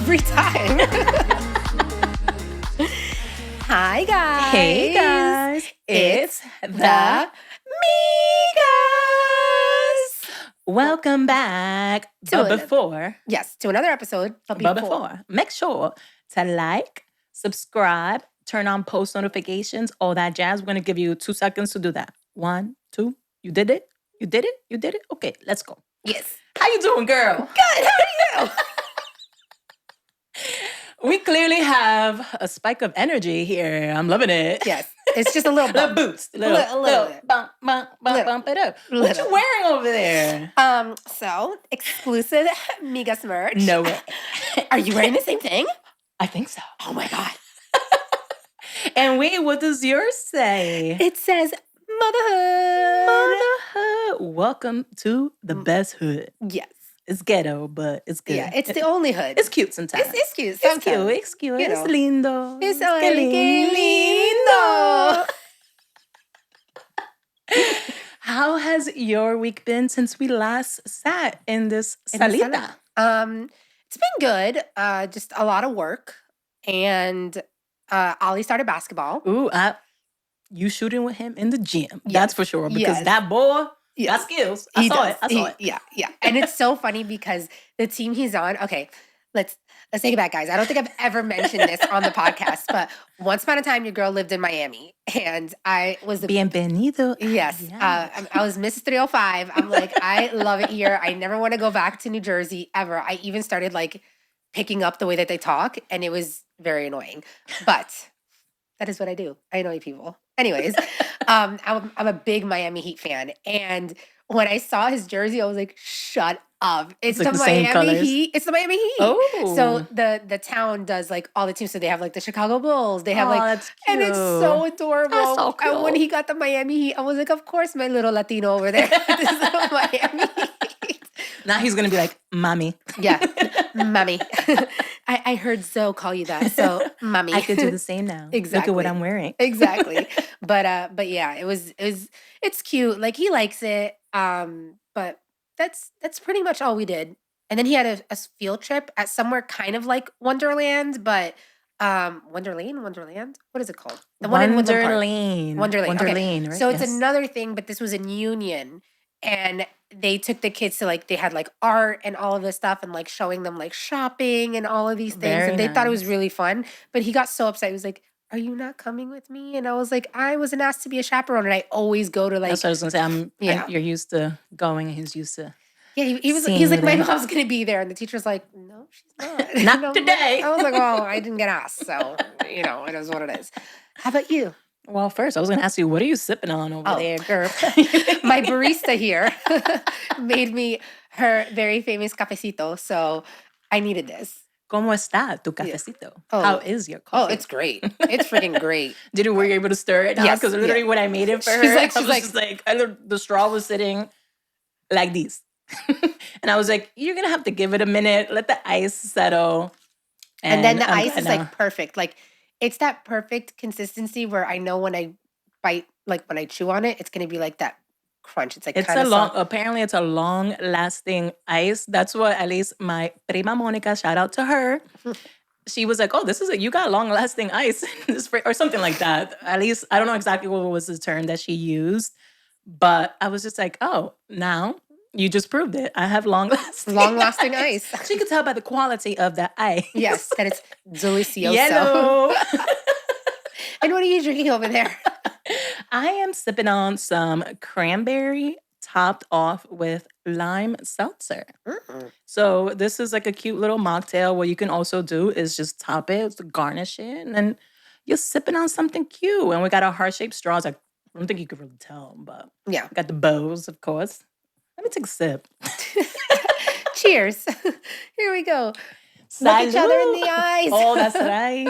every time. Hi, guys. Hey, guys. It's the the Migas. Welcome back. To But another- before, Yes, to another episode. But before. make sure to like, subscribe, turn on post notifications, all that jazz. We're going to give you 2 seconds to do that. 1, 2. You did it? You did it? You did it? Okay, let's go. Yes. How you doing, girl? Good. How are you? We clearly have a spike of energy here. I'm loving it. Yes. It's just a little Little bump. boost. A little bit. Bump it up. What Little. you wearing over there? So exclusive Migas merch. No way. Are you wearing the same thing? I think so. Oh my God. And wait, what does yours say? It says Motherhood. Motherhood. Welcome to the best hood. Yes. It's ghetto, but it's good. Yeah, it's the only hood. It's cute sometimes. It's cute. It's Sometimes. cute. It's cute. You It's know. lindo. It's que lindo. How has your week been since we last sat in this salita? It's been good. Just a lot of work. And Ollie started basketball. Ooh, you shooting with him in the gym. Yes. That's for sure. Because Yes. that boy Yes. got skills. He I saw does. it. Yeah. And it's so funny because the team he's on, okay, let's take it back, guys. I don't think I've ever mentioned this on the podcast, but once upon a time, your girl lived in Miami. And I was the Bienvenido. Yes. Yeah. I was Mrs. 305. I'm like, I love it here. I never want to go back to New Jersey ever. I even started like picking up the way that they talk, and it was very annoying. But that is what I do. I annoy people. Anyways, I'm a big Miami Heat fan. And when I saw his jersey, I was like, shut up. It's like the the same Miami colors? Heat. It's the Miami Heat. Oh. So the town does like all the teams. So they have like the Chicago Bulls. They have like that's cute. and it's so adorable. That's so And when cute. he got the Miami Heat, I was like, of course, my little Latino over there. This is the Miami Heat. Now he's gonna be like, mommy. Yeah, mommy. I heard Zoe call you that, so mommy. I could do the same now. Look Exactly. at what I'm wearing. Exactly. But yeah, it's cute. Like he likes it. But that's pretty much all we did. And then he had a field trip at somewhere kind of like Wonderland, but Wonderland? What is it called? The one in Woodland Park. Wonderland. Okay. Wonderland, right? So it's Yes. another thing, but this was in Union. And they took the kids to like, they had like art and all of this stuff and like showing them like shopping and all of these things. Very and they thought it was nice. really fun. But he got so upset. He was like, are you not coming with me? And I was like, I wasn't asked to be a chaperone. And I always go to like, That's what I was gonna say. Yeah. You're used to going, and he's used to. yeah, he's seeing like, you my there. mom's going to be there. And the teacher's like, no, she's not. Not And I'm like- today. I was like, well, I didn't get asked. So, it is what it is. How about you? Well, first I was gonna ask you, what are you sipping on over Oh. there, girl? My barista here made me her very famous cafecito, so I needed this. ¿Cómo está tu cafecito? Oh. How is your Oh, coffee? it's great. It's freaking great. Were you able to stir it? Yes, Because literally when I made it for She's her, like- I was just like, the straw was sitting like this. And I was like, you're going to have to give it a minute, let the ice settle. And then the I'm ice is gonna- like perfect. Like it's that perfect consistency where I know when I bite, like when I chew on it, it's gonna be like that crunch. It's like It's kind of apparently it's a long lasting ice. That's what at least my prima Monica, shout out to her. She was like, oh, you got long lasting ice in this or something like that. At least I don't know exactly what was the term that she used, but I was just like, oh, now you just proved it. I have long lasting ice. She could tell by the quality of the ice. Yes, that it's delicioso. Yellow. And what are you drinking over there? I am sipping on some cranberry topped off with lime seltzer. Mm. So this is like a cute little mocktail. What you can also do is just top it, garnish it, and then you're sipping on something cute. And we got our heart-shaped straws. I don't think you could really tell, but Yeah. we got the bows, of course. Let me take a sip. Cheers. Here we go. Look each other in the eyes. Oh, that's right.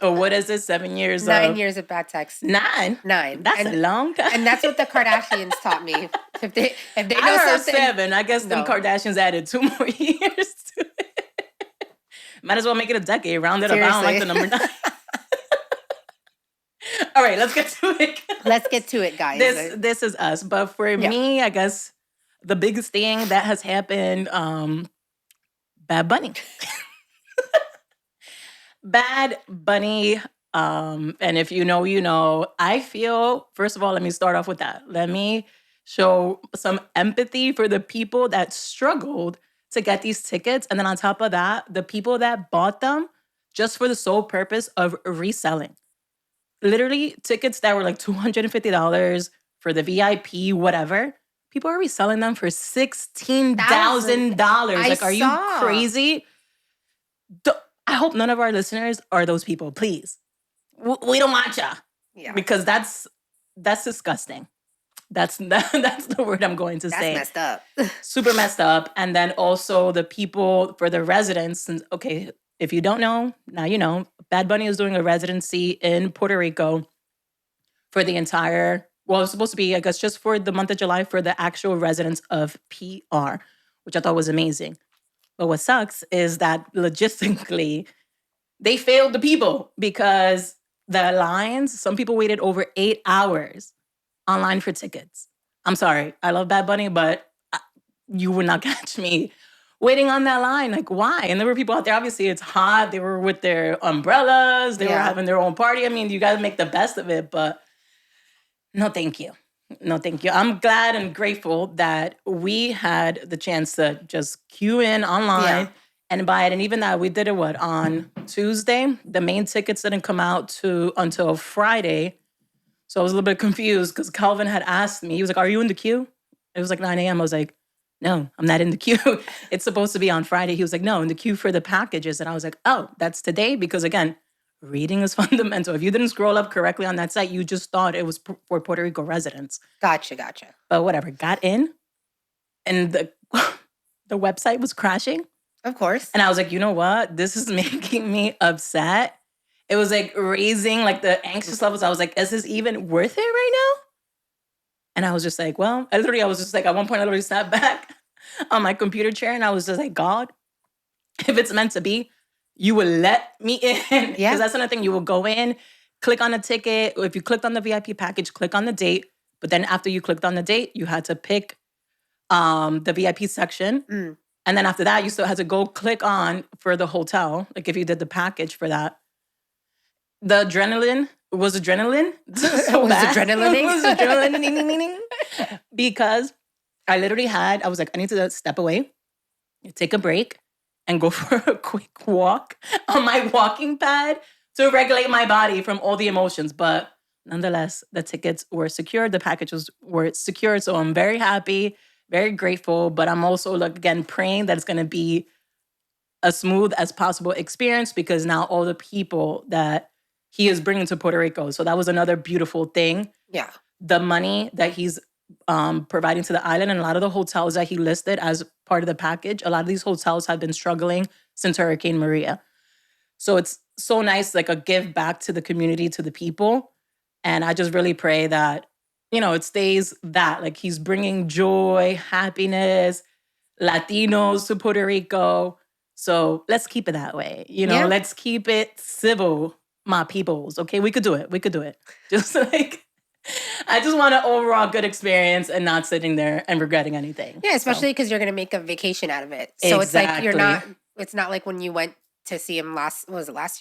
Oh, what is it? 7 years? 9 years of bad sex. 9? 9. That's a long time. And that's what the Kardashians taught me. If they know I heard something, 7. I guess them No. Kardashians added 2 more years to it. Might as well make it a decade. Round it up. I don't like the number 9. All right, let's get to it. let's get to it, guys. This is us. But for Yeah. me, I guess the biggest thing that has happened, Bad Bunny. Bad Bunny. And if you know, you know. I feel, first of all, let me start off with that. Let me show some empathy for the people that struggled to get these tickets. And then on top of that, the people that bought them just for the sole purpose of reselling. Literally, tickets that were like $250 for the VIP, whatever. People are reselling them for $16,000. I Like, are you saw. crazy? I hope none of our listeners are those people. Please, we don't want ya, Yeah. because that's disgusting. That's that's the word I'm going to That's say. messed up. Super messed up. And then also the people for the residents. And okay, if you don't know, now you know. Bad Bunny is doing a residency in Puerto Rico for the entire. Well, it's supposed to be, I guess, just for the month of July for the actual residents of PR, which I thought was amazing. But what sucks is that logistically, they failed the people because the lines, some people waited over 8 hours online for tickets. I'm sorry, I love Bad Bunny, but you would not catch me waiting on that line. Like, why? And there were people out there, obviously it's hot. They were with their umbrellas. They were having their own party. I mean, you got to make the best of it, but no, thank you. No, thank you. I'm glad and grateful that we had the chance to just queue in online and buy it. And even that, we did it on Tuesday. The main tickets didn't come out until Friday. So I was a little bit confused because Calvin had asked me, he was like, "Are you in the queue?" It was like 9 a.m. I was like, "No, I'm not in the queue." It's supposed to be on Friday. He was like, "No, in the queue for the packages." And I was like, "Oh, that's today?" Because again, reading is fundamental. If you didn't scroll up correctly on that site, you just thought it was for Puerto Rico residents. Gotcha. But whatever, got in, and the the website was crashing. Of course. And I was like, you know what? This is making me upset. It was like raising like the anxious levels. I was like, is this even worth it right now? And I was just like, well, I was just like, at one point I literally sat back on my computer chair and I was just like, God, if it's meant to be, you will let me in. Because that's another thing. You will go in, click on a ticket. If you clicked on the VIP package, click on the date. But then after you clicked on the date, you had to pick the VIP section. And then after that, you still had to go click on for the hotel. Like if you did the package for that. The adrenaline was adrenaline. So bad. Adrenaline. It was adrenaline. Because I was like, I need to step away, take a break, and go for a quick walk on my walking pad to regulate my body from all the emotions. But nonetheless, the tickets were secured. The packages were secured. So I'm very happy, very grateful. But I'm also, like, again, praying that it's going to be a smooth as possible experience because now all the people that he is bringing to Puerto Rico. So that was another beautiful thing. Yeah. The money that he's providing to the island and a lot of the hotels that he listed as part of the package, a lot of these hotels have been struggling since Hurricane Maria. So it's so nice, like a give back to the community, to the people. And I just really pray that, it stays that. Like he's bringing joy, happiness, Latinos to Puerto Rico. So let's keep it that way. Let's keep it civil, my peoples. Okay, we could do it. Just like, I just want an overall good experience and not sitting there and regretting anything. Yeah, especially because you're going to make a vacation out of it. So it's like it's not like when you went to see him last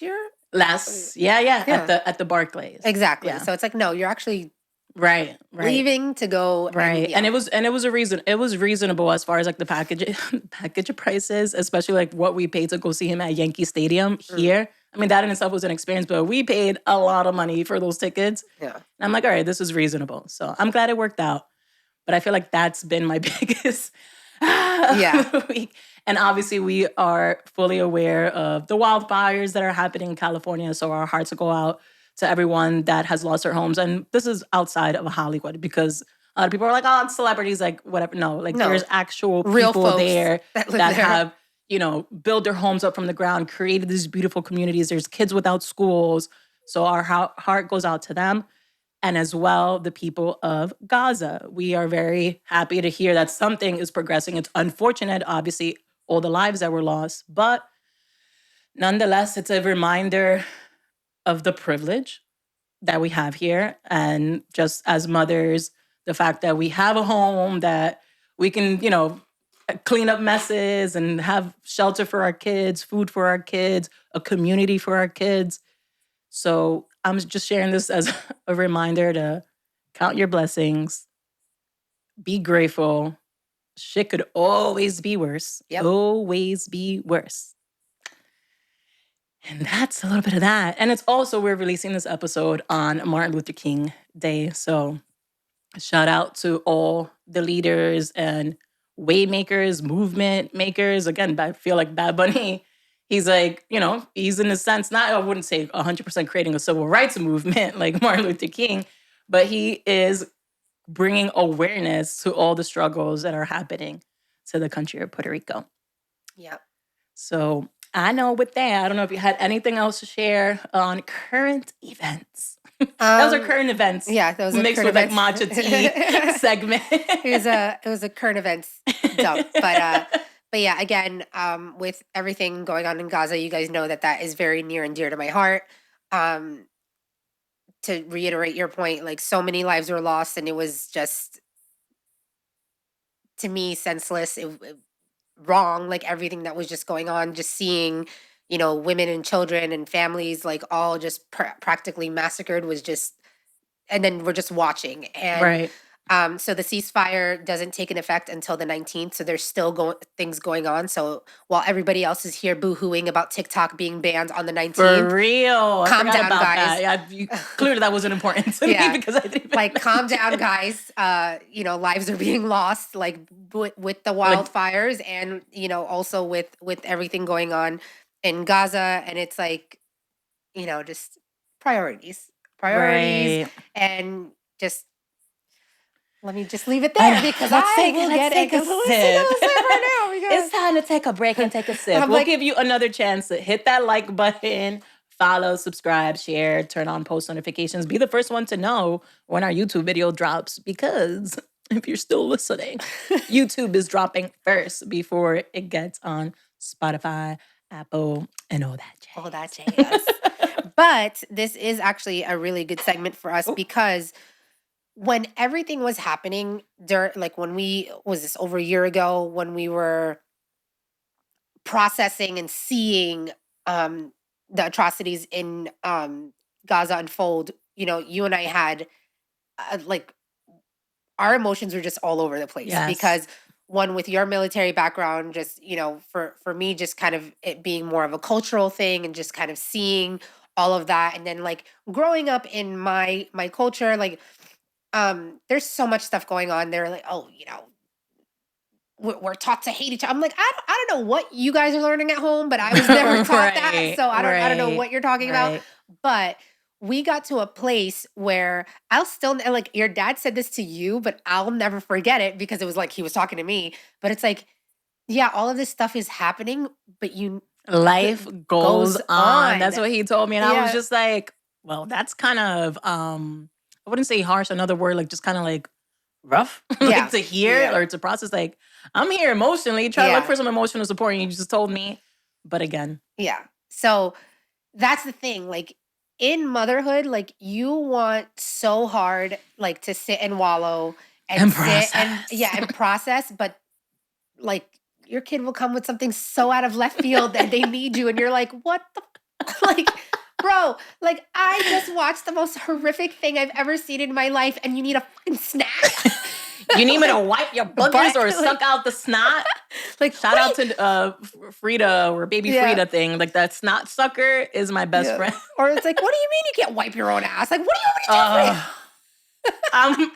year? At the Barclays. Exactly. Yeah. So it's like, no, you're actually right leaving to go. Right. And it was a reason. It was reasonable as far as like the package prices, especially like what we paid to go see him at Yankee Stadium here. I mean, that in itself was an experience, but we paid a lot of money for those tickets. Yeah. And I'm like, all right, this is reasonable. So I'm glad it worked out. But I feel like that's been my biggest week. And obviously we are fully aware of the wildfires that are happening in California. So our hearts go out to everyone that has lost their homes. And this is outside of Hollywood because a lot of people are like, oh, it's celebrities, like whatever. No, there's actual real people folks there that have build their homes up from the ground, created these beautiful communities. There's kids without schools. So our heart goes out to them. And as well, the people of Gaza. We are very happy to hear that something is progressing. It's unfortunate, obviously, all the lives that were lost. But nonetheless, it's a reminder of the privilege that we have here. And just as mothers, the fact that we have a home that we can, clean up messes and have shelter for our kids, food for our kids, a community for our kids. So I'm just sharing this as a reminder to count your blessings, be grateful. Shit could always be worse. Yep. Always be worse. And that's a little bit of that. And it's also, we're releasing this episode on Martin Luther King Day. So shout out to all the leaders and way makers, movement makers. Again, I feel like Bad Bunny, he's like, he's in a sense, not, I wouldn't say 100% creating a civil rights movement like Martin Luther King, but he is bringing awareness to all the struggles that are happening to the country of Puerto Rico. Yep. So I know with that, I don't know if you had anything else to share on current events. Those are current events. Yeah, those are mixed current with events. like matcha tea segment. It was a current events dump, but yeah, again, with everything going on in Gaza, you guys know that is very near and dear to my heart. To reiterate your point, like so many lives were lost, and it was just, to me, senseless, wrong. Like everything that was just going on, just seeing, women and children and families like all just practically massacred was just, and then we're just watching. And Right. So the ceasefire doesn't take an effect until the 19th. So there's still things going on. So while everybody else is here boo-hooing about TikTok being banned on the 19th. For real. Calm down, about guys. That. Clearly that wasn't important to me because I didn't like calm down, guys. Lives are being lost, like with the wildfires, and also with everything going on in Gaza. And it's like, just priorities, Right. and just. Let me just leave it there because let's take a sip. It's time to take a break and take a sip. We'll give you another chance to hit that like button, follow, subscribe, share, turn on post notifications. Be the first one to know when our YouTube video drops, because if you're still listening, YouTube is dropping first before it gets on Spotify, Apple, and all that jazz. All that jazz. But this is actually a really good segment for us because when everything was happening, like when was this over a year ago, when we were processing and seeing the atrocities in Gaza unfold, you and I had like our emotions were just all over the place. Yes. Because one, with your military background, just for me, just kind of it being more of a cultural thing and just kind of seeing all of that, and then like growing up in my culture, like there's so much stuff going on. They're like, oh, we're taught to hate each other. I'm like, I don't know what you guys are learning at home, but I was never taught that. So I don't know what you're talking about. But we got to a place where I'll still, like, your dad said this to you, but I'll never forget it because it was like he was talking to me. But it's like, yeah, all of this stuff is happening, but life goes on. That's what he told me. And I was just like, well, that's kind of I wouldn't say harsh, another word, like just kind of like rough, like to hear or to process. Like, I'm here emotionally, try to look for some emotional support, and you just told me. But again. Yeah. So that's the thing. Like in motherhood, like you want so hard, like to sit and wallow and process. And process, but like your kid will come with something so out of left field that they need you, and you're like, what the like, bro, like I just watched the most horrific thing I've ever seen in my life, and you need a fucking snack. You need me to wipe your boogers or suck out the snot? Like, shout out to Frida or baby Frida thing. Like, that snot sucker is my best friend. Or it's like, what do you mean you can't wipe your own ass? Like, what do you want me to do?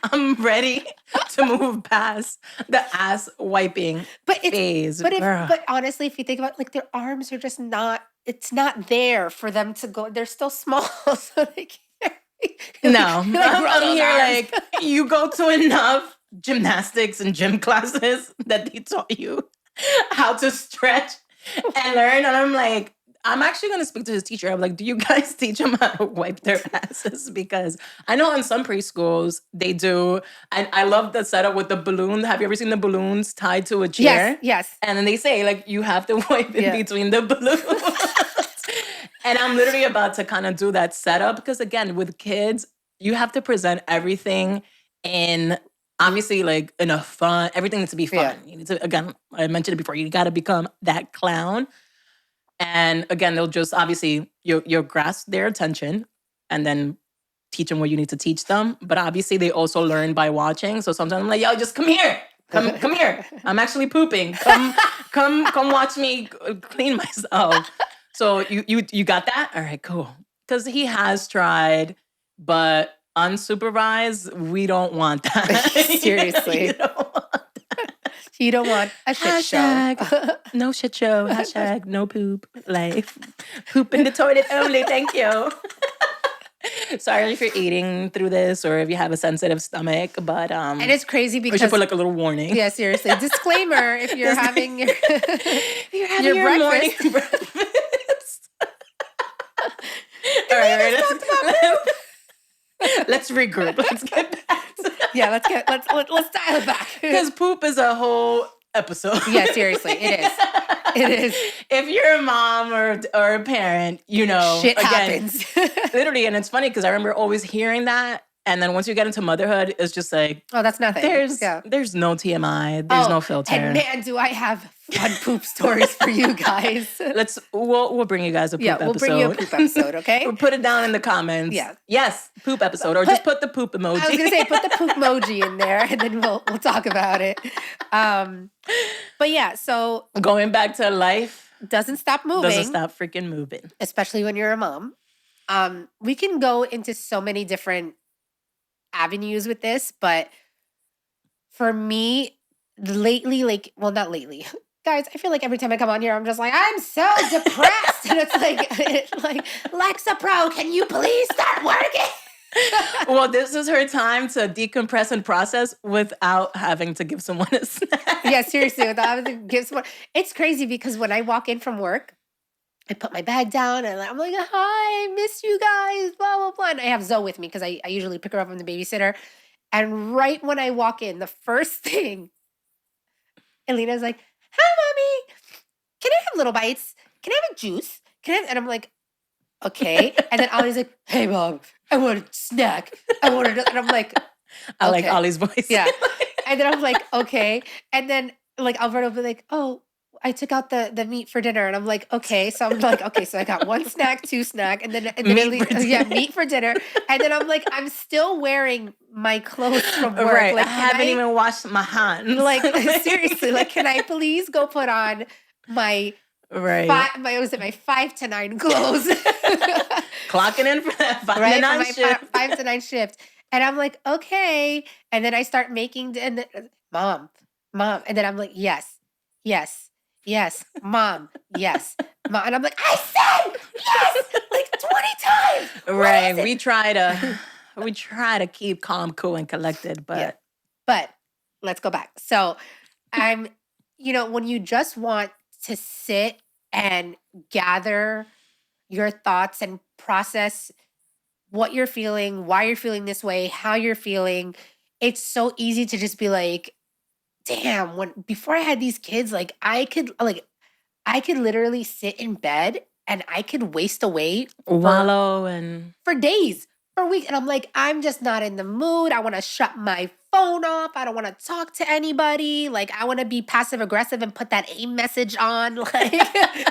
I'm ready to move past the ass wiping phase. But honestly, if you think about it, like their arms are just not, it's not there for them to go. They're still small, so they can't. No, I'm here like, you go to enough gymnastics and gym classes that they taught you how to stretch and learn. And I'm like, I'm actually going to speak to his teacher. I'm like, do you guys teach them how to wipe their asses? Because I know in some preschools they do. And I love the setup with the balloon. Have you ever seen the balloons tied to a chair? Yes. And then they say, like, you have to wipe in between the balloons. And I'm literally about to kind of do that setup because, again, with kids, you have to present everything in Obviously, like in a fun, everything needs to be fun. Yeah. You need to, again, I mentioned it before, you got to become that clown. And again, they'll just obviously you'll grasp their attention and then teach them what you need to teach them. But obviously, they also learn by watching. So sometimes I'm like, yo, just come here. Come here. I'm actually pooping. Come watch me clean myself. So you got that? All right, cool. Because he has tried, but unsupervised, we don't want that. Seriously. You don't want You don't want a shit show. Hashtag no shit show. Hashtag no poop life. Poop in the toilet only. Thank you. Sorry if you're eating through this or if you have a sensitive stomach, but And it's crazy we because should put like a little warning. yeah, seriously. Disclaimer: if you're having your If you're having your breakfast. morning breakfast. All right, let's regroup. Let's get back. Yeah, let's dial it back. Because poop is a whole episode. Yeah, seriously, it is. It is. If you're a mom or a parent, you know, Shit again, happens. literally, and it's funny because I remember always hearing that, and then once you get into motherhood, it's just like, Oh, that's nothing. there's no TMI, there's no filter. And man, do I have fun poop stories for you guys. We'll bring you guys a poop episode. We'll bring you a poop episode, okay? We'll put it down in the comments. Yeah. Yes, poop episode, or just put the poop emoji. I was gonna say put the poop emoji in there, and then we'll talk about it. But yeah, so going back to life doesn't stop moving. Doesn't stop freaking moving, especially when you're a mom. We can go into so many different avenues with this, but for me, lately, not lately. Guys, I feel like every time I come on here, I'm just like, I'm so depressed. And it's like, Lexapro, can you please start working? Well, this is her time to decompress and process without having to give someone a snack. Yeah, seriously, without having to give someone. It's crazy because when I walk in from work, I put my bag down and I'm like, hi, I miss you guys, blah, blah, blah. And I have Zoe with me because I usually pick her up from the babysitter. And right when I walk in, the first thing, Elena's like, hi, mommy, can I have little bites? Can I have a juice? And I'm like, okay. And then Ollie's like, hey, mom, I want a snack. And I'm like, okay. I like Ollie's voice. Yeah. And then I'm like, okay. And then like Alberto will be like, oh, I took out the meat for dinner. And I'm like, okay. So I'm like, okay, so I got one snack, two snack, and then meat for dinner. And then I'm like, I'm still wearing my clothes from work. Right. Like, I haven't even washed my hands. Like, seriously, like, can I please go put on my my 5 to 9 clothes? Clocking in for that 5 to 9 shift. 5 to 9 shift. And I'm like, okay. And then I start making, mom. And then I'm like, yes, mom, yes. Mom. And I'm like, I said yes, like 20 times. Right. We try to keep calm, cool, and collected, but. Yeah. But let's go back. So I'm, when you just want to sit and gather your thoughts and process what you're feeling, why you're feeling this way, how you're feeling, it's so easy to just be like, damn, before I had these kids, like I could literally sit in bed and I could waste away for days, for weeks. And I'm like, I'm just not in the mood. I want to shut my phone off. I don't want to talk to anybody. Like, I want to be passive aggressive and put that AIM message on, like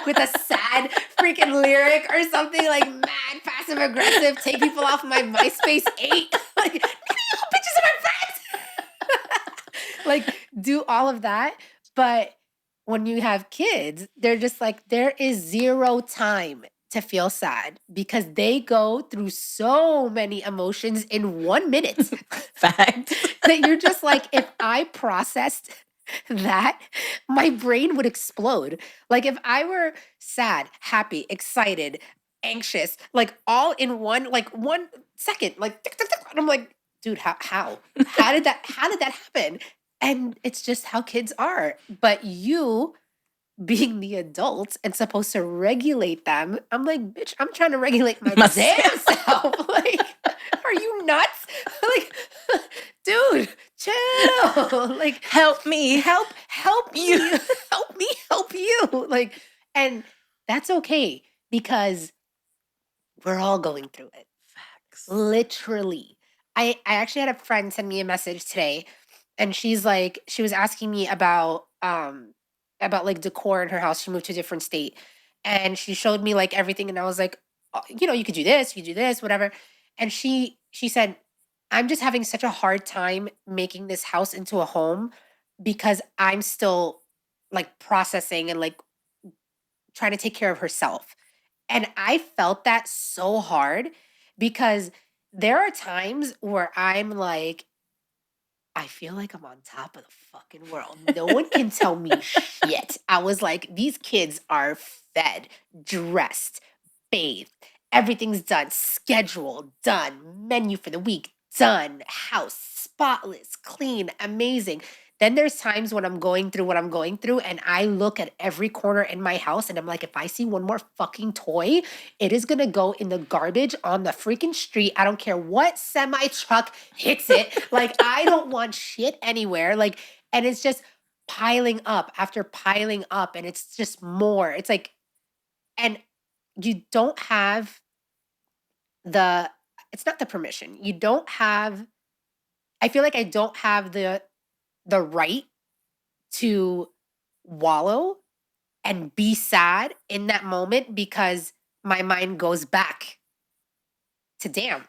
with a sad freaking lyric or something, like mad passive aggressive, take people off my MySpace 8. Like, pictures of my friends. Like, do all of that. But when you have kids, they're just like, there is zero time to feel sad because they go through so many emotions in 1 minute. Fact. That you're just like, if I processed that, my brain would explode. Like if I were sad, happy, excited, anxious, like all in 1 second, like tick, tick, tick, and I'm like, dude, how did that happen? And it's just how kids are. But you, being the adult and supposed to regulate them, I'm like, bitch, I'm trying to regulate my damn self. Like, are you nuts? Like, dude, chill. Like, help me. Help you. Help me help you. Like, and that's okay because we're all going through it. Facts. Literally. I actually had a friend send me a message today and she's like, she was asking me about like decor in her house. She moved to a different state, and she showed me like everything, and I was like, "Oh, you know, you could do this, you could do this, whatever." And she said, "I'm just having such a hard time making this house into a home because I'm still like processing and like trying to take care of herself." And I felt that so hard because there are times where I'm like, I feel like I'm on top of the fucking world. No one can tell me shit. I was like, these kids are fed, dressed, bathed. Everything's done. Schedule done. Menu for the week done. House spotless, clean, amazing. Then there's times when I'm going through what I'm going through, and I look at every corner in my house and I'm like, if I see one more fucking toy, it is gonna go in the garbage on the freaking street. I don't care what semi truck hits it. Like, I don't want shit anywhere. Like, and it's just piling up after piling up, and it's just more. It's like, and you don't have the, it's not the permission. You don't have, I feel like I don't have the right to wallow and be sad in that moment because my mind goes back to, damn,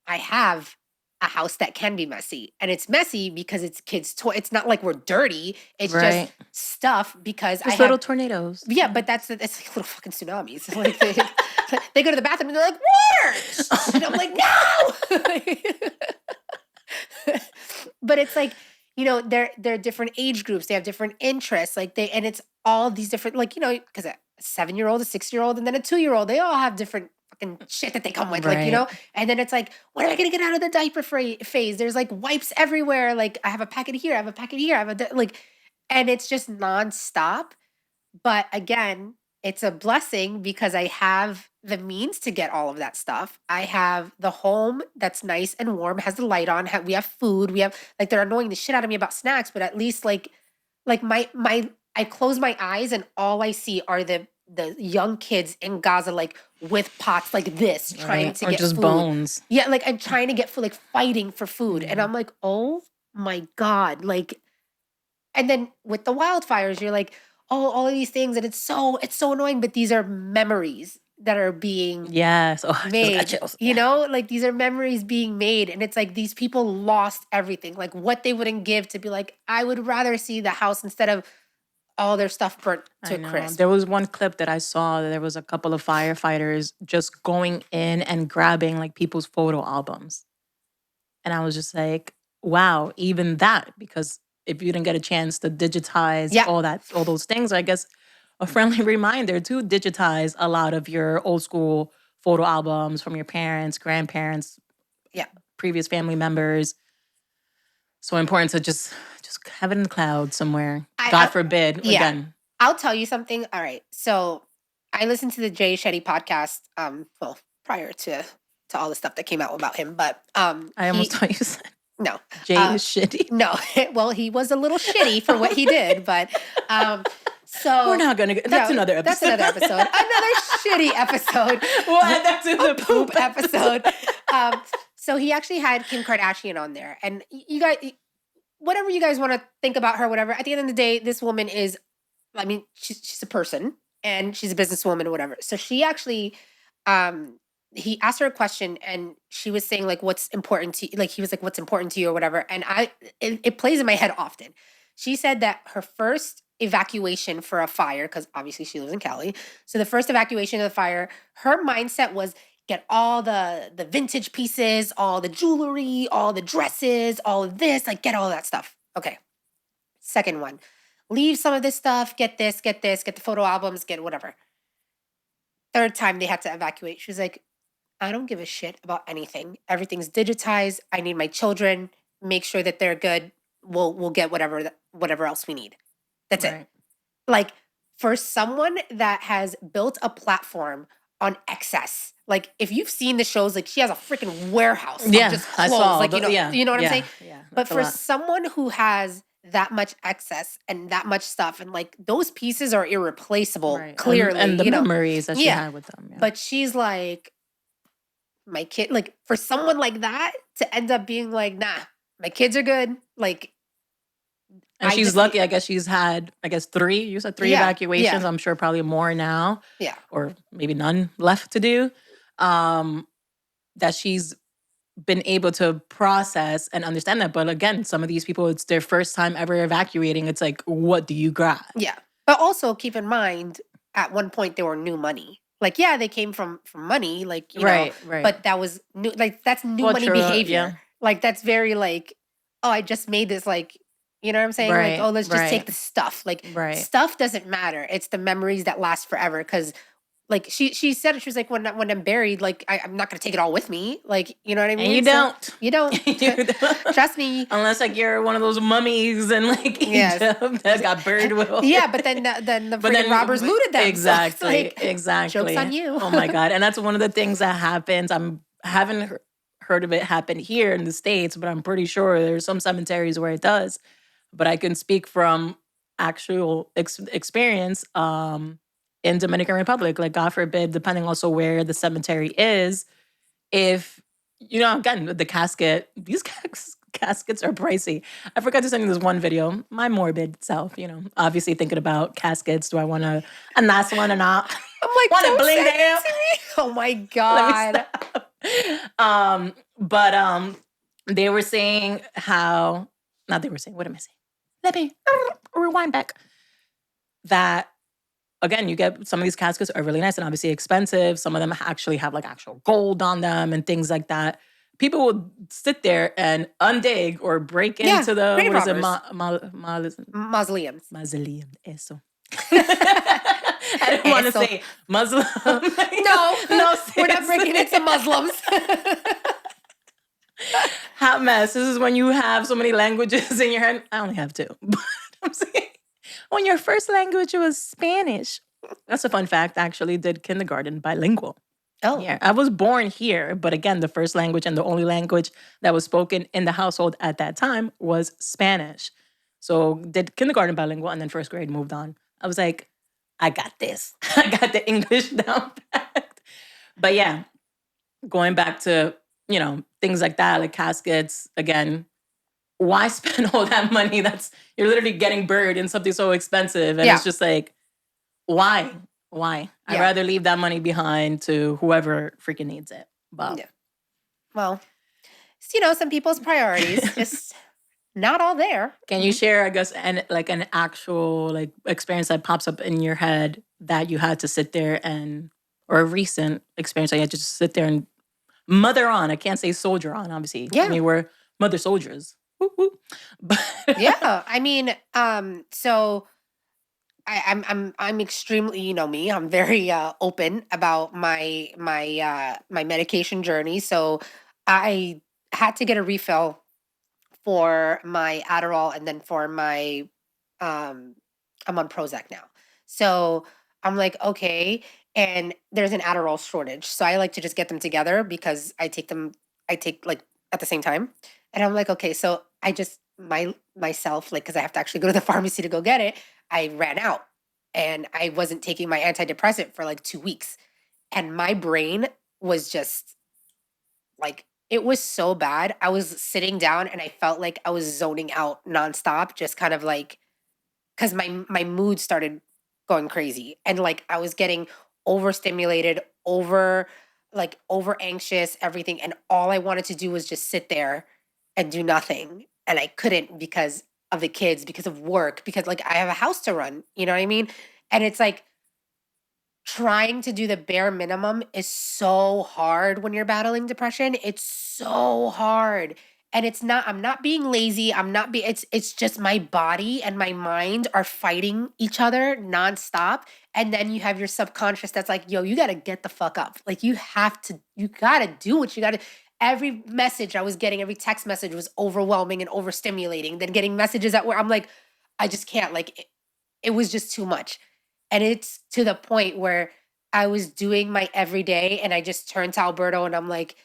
I have a house that can be messy. And it's messy because it's kids' toy. It's not like we're dirty. It's just Right. stuff because I Just little have, tornadoes. yeah, but it's like little fucking tsunamis. Like they go to the bathroom and they're like, water. And I'm like, no. But it's like, you know, they're different age groups. They have different interests. Like and it's all these different, like, you know, because a 7-year-old, a 6-year-old, and then a 2-year-old, they all have different fucking shit that they come with, like, you know. Right. And then it's like, when am I gonna get out of the diaper phase? There's like wipes everywhere. Like, I have a packet here, I have a packet here, I have like, and it's just nonstop. But again, it's a blessing because I have the means to get all of that stuff. I have the home that's nice and warm, has the light on. We have food. We have, like, they're annoying the shit out of me about snacks, but at least like my I close my eyes and all I see are the young kids in Gaza, like with pots like this, trying Right. to Or get just food. bones. Yeah, like, I'm trying to get food, like fighting for food, and Yeah. I'm like, oh my god, like. And then with the wildfires, you're like, oh, all of these things, and it's so annoying, but these are memories that are being Yes. Oh, I just got made, chills. you know? Like, these are memories being made, and it's like these people lost everything, like what they wouldn't give to be like, I would rather see the house instead of all their stuff burnt to I a know. crisp. There was one clip that I saw that there was a couple of firefighters just going in and grabbing like people's photo albums. And I was just like, wow, even that, because if you didn't get a chance to digitize Yeah, all those things, I guess a friendly reminder to digitize a lot of your old school photo albums from your parents, grandparents, yeah. previous family members. So important to just have it in the cloud somewhere. God I forbid, yeah. again. I'll tell you something. All right. So I listened to the Jay Shetty podcast, well, prior to all the stuff that came out about him, but I almost thought you said no. Jay is shitty. No. Well, he was a little shitty for what he did, but We're so not gonna get that's yeah, another episode. that's another episode. Another shitty episode. We'll add that to the Poop episode. So he actually had Kim Kardashian on there, and you guys, whatever you guys want to think about her, whatever. At the end of the day, this woman is, I mean, she's a person and she's a businesswoman or whatever. So she actually, he asked her a question and she was saying like, what's important to you? Like, he was like, what's important to you or whatever. And it plays in my head often. She said that her first evacuation for a fire, because obviously she lives in Cali. So the first evacuation of the fire, her mindset was get all the vintage pieces, all the jewelry, all the dresses, all of this, like get all that stuff. Okay. Second one, leave some of this stuff, get this, get this, get the photo albums, get whatever. Third time they had to evacuate. She was like, I don't give a shit about anything. Everything's digitized. I need my children. Make sure that they're good. We'll get whatever else we need. That's it. Right. Like, for someone that has built a platform on excess, like if you've seen the shows, like she has a freaking warehouse of Yeah, just I clothes, saw. like Yeah, you know what I'm saying. Yeah, But that's a for lot. someone who has that much excess and that much stuff, and like those pieces are irreplaceable, Right. clearly, And the you know. memories that she Yeah, had with them. Yeah. but she's like, my kid, like for someone like that to end up being like, nah, my kids are good, like And she's lucky. I guess she's had, three. You said three evacuations. Yeah. I'm sure probably more now. Yeah. Or maybe none left to do. That she's been able to process and understand that. But again, some of these people, it's their first time ever evacuating. It's like, what do you got? Yeah. But also keep in mind, at one point they were new money. Like, yeah, they came from money, like, you know, but that was new, like, that's new money behavior. Yeah. Like, that's very like, oh, I just made this, like, you know what I'm saying? Like, oh, let's just take the stuff. Like, stuff doesn't matter. It's the memories that last forever. Because like she said, she was like, when I'm buried, like I'm not gonna take it all with me, like, you know what I mean? And you don't. You don't. Trust me. Unless like you're one of those mummies in like Egypt that got buried with. Yeah, but then the freaking robbers looted them. Exactly. So exactly. Jokes on you. Oh my God. And that's one of the things that happens. Haven't heard of it happen here in the States, but I'm pretty sure there's some cemeteries where it does. But I can speak from actual experience in Dominican Republic. Like, God forbid, depending also where the cemetery is, if, again, the casket, these caskets are pricey. I forgot to send you this one video. My morbid self, obviously thinking about caskets. Do I want a nice one or not? I'm like, want to bling down? Oh my God. But they were saying how, not they were saying, what am I saying? Let me rewind back. That, again, you get some of these caskets are really nice and obviously expensive. Some of them actually have like actual gold on them and things like that. People will sit there and undig or break into the, what is it, mausoleums. Mausoleum, eso. I didn't want to say Muslim. No, we're not breaking into Muslims. Hot mess. This is when you have so many languages in your head. I only have two. But I'm saying, when your first language was Spanish. That's a fun fact. I actually did kindergarten bilingual. Oh. Yeah. I was born here, but again, the first language and the only language that was spoken in the household at that time was Spanish. So did kindergarten bilingual and then first grade moved on. I was like, I got this. I got the English down pat. But yeah, going back to, things like that, like caskets, again, why spend all that money? You're literally getting buried in something so expensive. And it's just like, why? I'd rather leave that money behind to whoever freaking needs it. But well, some people's priorities just not all there. Can you share, I guess, an actual experience that pops up in your head that you had to sit there or a recent experience that you had to just sit there and mother on? I can't say soldier on, obviously. Yeah. I mean, we're mother soldiers. Woo, woo. But yeah. I mean, so I'm extremely, me, I'm very open about my medication journey. So I had to get a refill for my Adderall, and then for my I'm on Prozac now. So I'm like, okay, and there's an Adderall shortage. So I like to just get them together because I take like at the same time. And I'm like, okay, so I just myself, like, because I have to actually go to the pharmacy to go get it, I ran out and I wasn't taking my antidepressant for like 2 weeks. And my brain was just like, it was so bad. I was sitting down and I felt like I was zoning out nonstop, just kind of like, because my mood started going crazy, and like I was getting overstimulated, over anxious, everything, and all I wanted to do was just sit there and do nothing, and I couldn't because of the kids, because of work, because like I have a house to run, you know what I mean? And it's like trying to do the bare minimum is so hard when you're battling depression. It's so hard. And I'm not being lazy. It's just my body and my mind are fighting each other nonstop. And then you have your subconscious that's like, yo, you got to get the fuck up. Like, you got to do what you got to. Every message I was getting, every text message was overwhelming and overstimulating. Then getting messages at where I'm like, I just can't, like, it was just too much. And it's to the point where I was doing my everyday, and I just turned to Alberto and I'm like,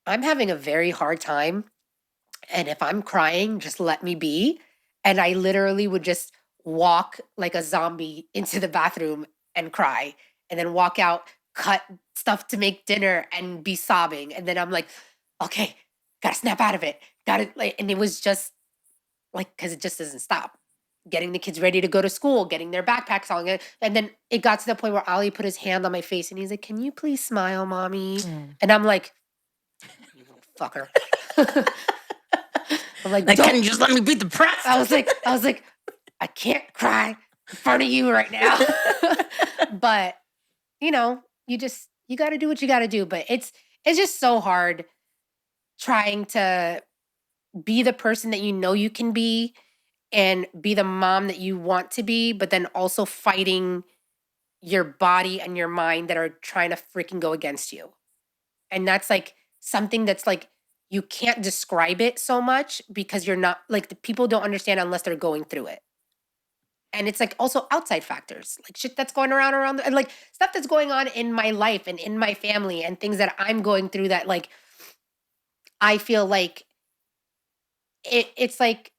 I'm having a very hard time. And if I'm crying, just let me be. And I literally would just walk like a zombie into the bathroom and cry, and then walk out, cut stuff to make dinner and be sobbing. And then I'm like, okay, gotta snap out of it. And it was just like, because it just doesn't stop. Getting the kids ready to go to school, getting their backpacks on. And then it got to the point where Ali put his hand on my face and he's like, "Can you please smile, mommy?" And I'm like, "You little fucker." I'm like, Can you just let me beat the press? I was like, I can't cry in front of you right now. But, you got to do what you got to do. But it's just so hard trying to be the person that you can be and be the mom that you want to be, but then also fighting your body and your mind that are trying to freaking go against you. And that's like something that's like, you can't describe it so much because you're not like, the people don't understand unless they're going through it. And it's like also outside factors, like shit that's going around and like stuff that's going on in my life and in my family and things that I'm going through that like, I feel like it's like,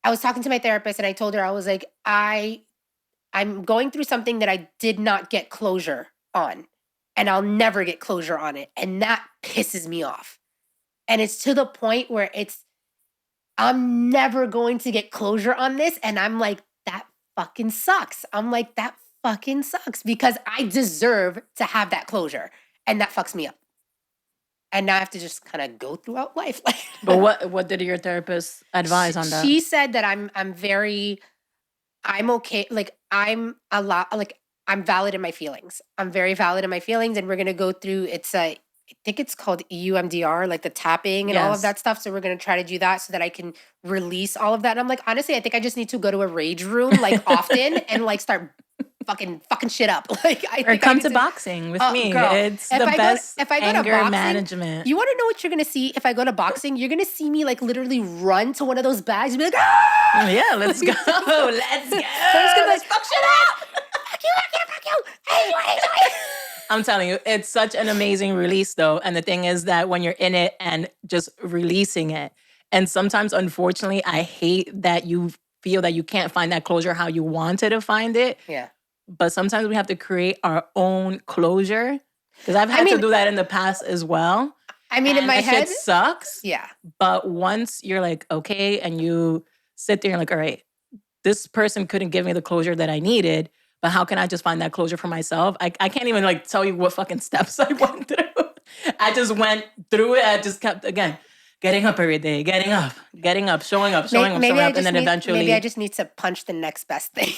I was talking to my therapist and I told her, I was like, I'm going through something that I did not get closure on, and I'll never get closure on it. And that pisses me off. And it's to the point where I'm never going to get closure on this. And I'm like, that fucking sucks. I'm like, that fucking sucks because I deserve to have that closure. And that fucks me up. And now I have to just kind of go throughout life. But what did your therapist advise on that? She said that I'm okay. Like I'm a lot, like I'm valid in my feelings. I'm very valid in my feelings. And we're going to go through, I think it's called EUMDR, like the tapping and all of that stuff. So we're going to try to do that so that I can release all of that. And I'm like, honestly, I think I just need to go to a rage room like often and like start fucking shit up. Like or come to boxing with me. Girl, it's the best if I go anger to boxing, management. You want to know what you're going to see if I go to boxing? You're going to see me like literally run to one of those bags and be like, ah! Yeah, let's go. Let's go. So I'm just going to like, fuck shit up. Fuck you, I can't fuck you. Hey. I'm telling you, it's such an amazing release though. And the thing is that when you're in it and just releasing it, and sometimes, unfortunately, I hate that you feel that you can't find that closure how you wanted to find it. Yeah. But sometimes we have to create our own closure. Because I've had to do that in the past as well. I mean, in my head, shit sucks. Yeah. But once you're like, okay, and you sit there and like, all right, this person couldn't give me the closure that I needed, but how can I just find that closure for myself? I can't even like tell you what fucking steps I went through. I just went through it. I just kept, again, getting up every day, getting up, showing up, and then eventually. Maybe I just need to punch the next best thing.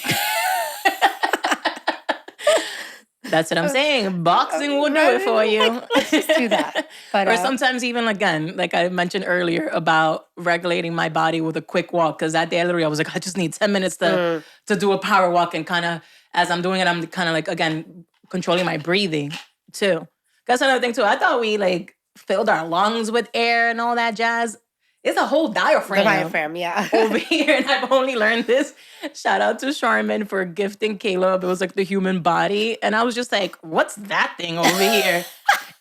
That's what I'm saying. Boxing will do it for you. Let's just do that. But, or sometimes even, again, like I mentioned earlier about regulating my body with a quick walk. Because that day, literally, I was like, I just need 10 minutes to do a power walk. And kind of, as I'm doing it, I'm kind of like, again, controlling my breathing too. That's another thing too. I thought we like filled our lungs with air and all that jazz. It's a whole diaphragm. The diaphragm, yeah. Over here. And I've only learned this. Shout out to Charmin for gifting Caleb. It was like the human body. And I was just like, what's that thing over here?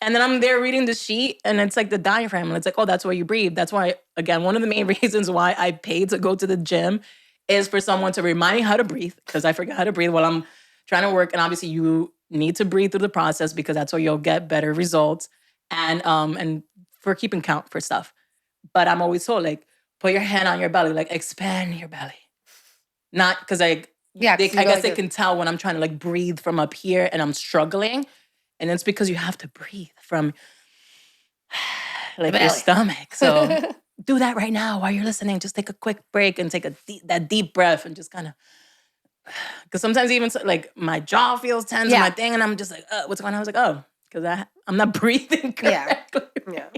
And then I'm there reading the sheet and it's like the diaphragm. And it's like, oh, that's where you breathe. That's why, again, one of the main reasons why I paid to go to the gym is for someone to remind me how to breathe. Because I forgot how to breathe while I'm trying to work. And obviously you need to breathe through the process because that's where you'll get better results. And for keeping count for stuff. But I'm always told, like, put your hand on your belly, like, expand your belly. Not because I guess they can tell when I'm trying to, like, breathe from up here and I'm struggling. And it's because you have to breathe from, like, your stomach. So do that right now while you're listening. Just take a quick break and take that deep breath and just kind of, because sometimes even, like, my jaw feels tense and my thing, and I'm just like, what's going on? I was like, oh, because I'm not breathing correctly. Yeah.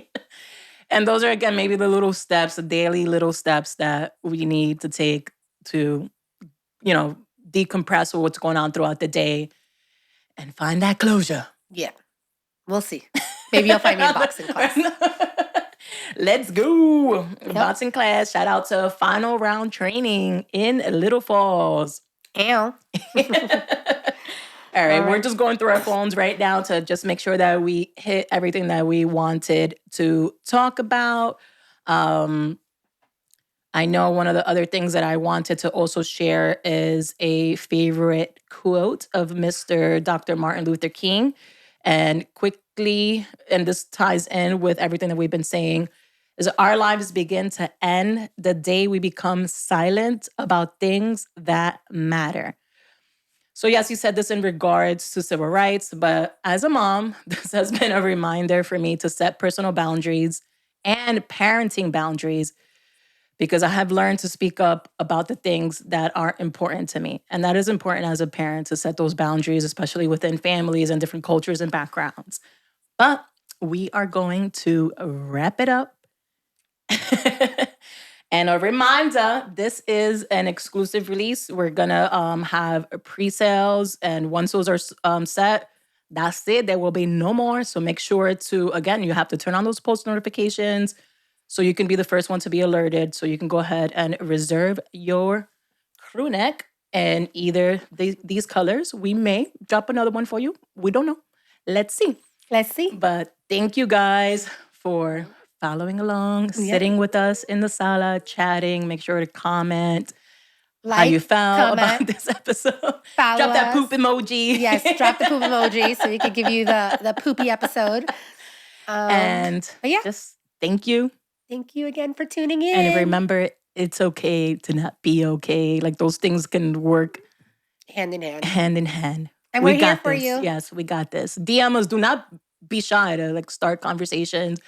And those are, again, maybe the little steps, the daily little steps that we need to take to, decompress with what's going on throughout the day and find that closure. Yeah. We'll see. Maybe you'll find me in boxing class. Let's go. Yep. Boxing class. Shout out to Final Round Training in Little Falls. Ow. All right, we're just going through our phones right now to just make sure that we hit everything that we wanted to talk about. I know one of the other things that I wanted to also share is a favorite quote of Mr. Dr. Martin Luther King. And quickly, and this ties in with everything that we've been saying, is our lives begin to end the day we become silent about things that matter. So, yes, you said this in regards to civil rights, but as a mom, this has been a reminder for me to set personal boundaries and parenting boundaries because I have learned to speak up about the things that are important to me. And that is important as a parent to set those boundaries, especially within families and different cultures and backgrounds. But we are going to wrap it up. And a reminder, this is an exclusive release. We're gonna have pre-sales, and once those are set, that's it. There will be no more. So make sure to, again, you have to turn on those post notifications so you can be the first one to be alerted. So you can go ahead and reserve your crew neck and either these colors. We may drop another one for you. We don't know. Let's see. Let's see. But thank you guys for following along, sitting with us in the sala, chatting. Make sure to comment how you felt about this episode. Drop that poop emoji. Yes, drop the poop emoji so we could give you the poopy episode. And just thank you. Thank you again for tuning in. And remember, it's okay to not be okay. Like those things can work hand in hand. Hand in hand. And we're here for you. Yes, we got this. DM us. Do not be shy to like start conversations.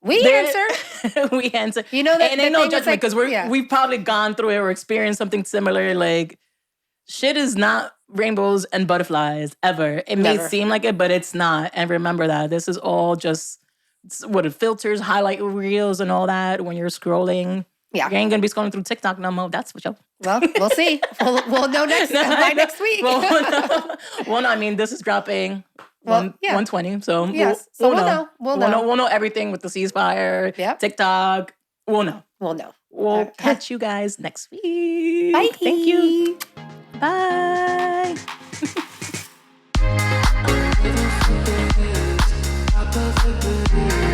We answer. We answer. You know that, and ain't no judgment because we've probably gone through it or experienced something similar. Like shit is not rainbows and butterflies ever. It may seem like it, but it's not. And remember that this is all just what it filters, highlight reels, and all that. When you're scrolling, you ain't gonna be scrolling through TikTok no more. That's for sure. Well, we'll see. We'll know by next week. Well, no, I mean this is dropping. 120. So yes, we'll know. We'll know everything with the ceasefire. TikTok. We'll know. We'll catch you guys next week. Bye. Thank you. Bye. I'm